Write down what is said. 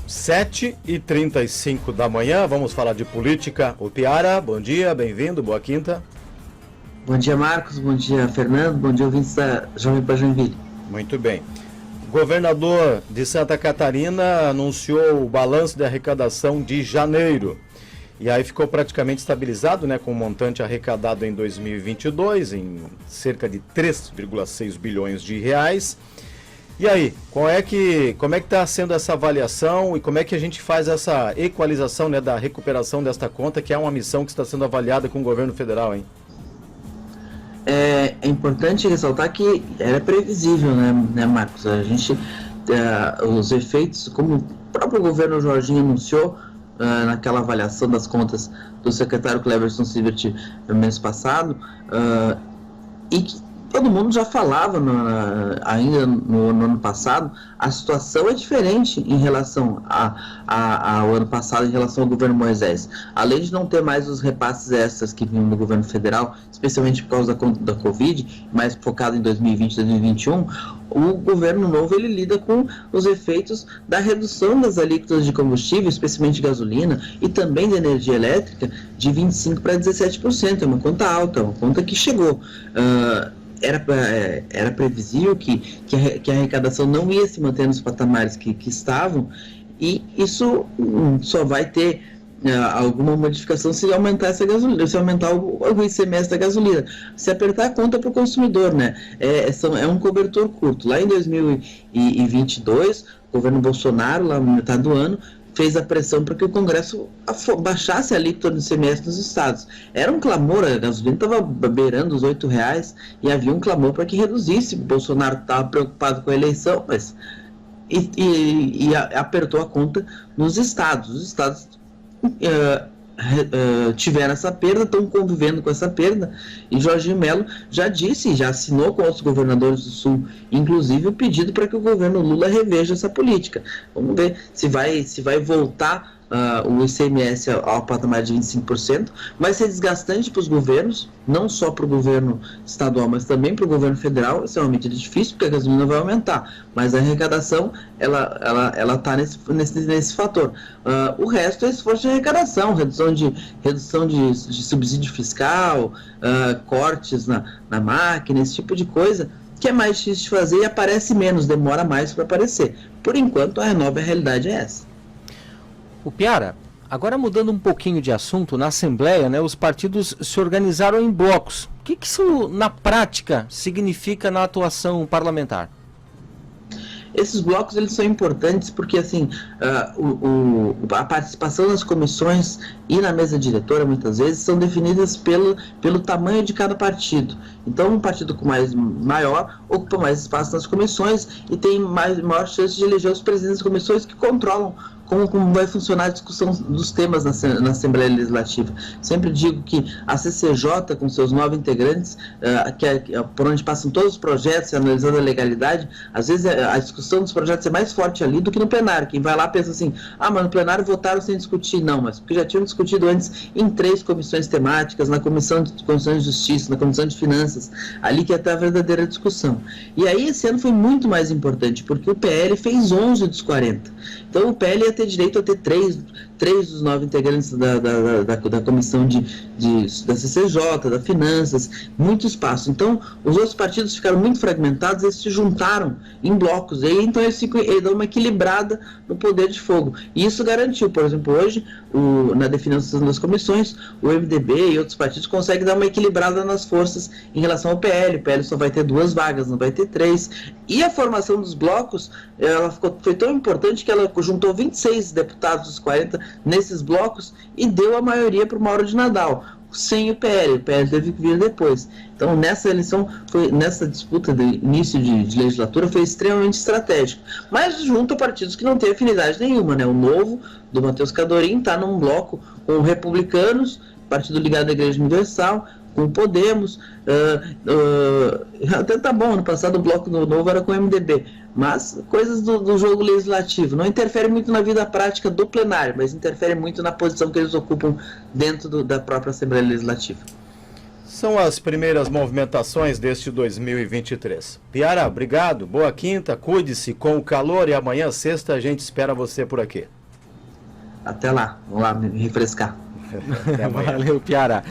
7h35 da manhã, vamos falar de política. O Piara, bom dia, bem-vindo, boa quinta. Bom dia, Marcos, bom dia, Fernando, bom dia, ouvintes da Jovem Pan Joinville. Muito bem. O governador de Santa Catarina anunciou o balanço de arrecadação de janeiro. E aí ficou praticamente estabilizado, né, com o montante arrecadado em 2022, em cerca de 3,6 bilhões de reais. E aí, como é que está sendo essa avaliação e como é que a gente faz essa equalização, né, da recuperação desta conta, que é uma missão que está sendo avaliada com o governo federal, hein? É importante ressaltar que era previsível, né, Marcos? A gente, os efeitos, como o próprio governo Jorginho anunciou naquela avaliação das contas do secretário Cleverson Sievert no mês passado, e que todo mundo já falava ainda no ano passado, a situação é diferente em relação ao ano passado, em relação ao governo Moisés. Além de não ter mais os repasses extras que vinham do governo federal, especialmente por causa da Covid, mais focado em 2020 e 2021, o governo novo ele lida com os efeitos da redução das alíquotas de combustível, especialmente gasolina, e também de energia elétrica, de 25% para 17%. É uma conta alta, é uma conta que chegou. Era previsível que a arrecadação não ia se manter nos patamares que estavam, e isso só vai ter alguma modificação se aumentar essa gasolina, se aumentar o ICMS da gasolina, se apertar a conta para o consumidor, né? É um cobertor curto. Lá em 2022, o governo Bolsonaro, lá no metade do ano, fez a pressão para que o Congresso baixasse a alíquota do ICMS nos estados. Era um clamor, a gasolina estava beirando os R$8 e havia um clamor para que reduzisse. O Bolsonaro estava preocupado com a eleição, mas apertou a conta nos estados. Os estados tiveram essa perda, estão convivendo com essa perda, e Jorginho Melo já disse, já assinou com outros governadores do Sul, inclusive o pedido para que o governo Lula reveja essa política. Vamos ver se vai voltar o ICMS ao patamar de 25%, vai ser desgastante para os governos, não só para o governo estadual, mas também para o governo federal. Isso é uma medida difícil, porque a gasolina vai aumentar, mas a arrecadação ela está nesse fator. O resto é esforço de arrecadação, redução de subsídio fiscal, cortes na máquina, esse tipo de coisa, que é mais difícil de fazer e aparece menos, demora mais para aparecer. Por enquanto, a nova realidade é essa. O Piara, agora mudando um pouquinho de assunto, na Assembleia, né, os partidos se organizaram em blocos. O que isso, na prática, significa na atuação parlamentar? Esses blocos eles são importantes porque assim, a participação nas comissões e na mesa diretora, muitas vezes, são definidas pelo tamanho de cada partido. Então, um partido maior ocupa mais espaço nas comissões e tem maior chance de eleger os presidentes das comissões, que controlam como vai funcionar a discussão dos temas na Assembleia Legislativa. Sempre digo que a CCJ, com seus 9 integrantes, por onde passam todos os projetos, analisando a legalidade, às vezes a discussão dos projetos é mais forte ali do que no plenário. Quem vai lá pensa assim, mas no plenário votaram sem discutir. Não, mas porque já tinham discutido antes em 3 comissões temáticas, na Comissão de Justiça, na Comissão de Finanças, ali que até a verdadeira discussão. E aí esse ano foi muito mais importante, porque o PL fez 11 dos 40. Então o PL ia ter direito a ter 3 dos 9 integrantes da comissão da CCJ, da Finanças, muito espaço. Então, os outros partidos ficaram muito fragmentados, eles se juntaram em blocos, e então eles dão uma equilibrada no poder de fogo. E isso garantiu, por exemplo, hoje, na definição das comissões, o MDB e outros partidos conseguem dar uma equilibrada nas forças em relação ao PL. O PL só vai ter 2 vagas, não vai ter 3. E a formação dos blocos, foi tão importante que ela juntou 26 deputados dos 40 nesses blocos e deu a maioria para o Mauro de Nadal, sem o PL teve que vir depois. Então, nessa eleição, nessa disputa de início de legislatura, foi extremamente estratégico. Mas junto a partidos que não têm afinidade nenhuma, né? O Novo, do Matheus Cadorim, está num bloco com republicanos, partido ligado à Igreja Universal, com o Podemos, até tá bom, no passado o bloco do Novo era com o MDB, mas coisas do jogo legislativo, não interfere muito na vida prática do plenário, mas interfere muito na posição que eles ocupam dentro da própria Assembleia Legislativa. São as primeiras movimentações deste 2023. Piara, obrigado, boa quinta, cuide-se com o calor e amanhã, sexta, a gente espera você por aqui. Até lá, vamos lá me refrescar. Até amanhã. Valeu, Piara.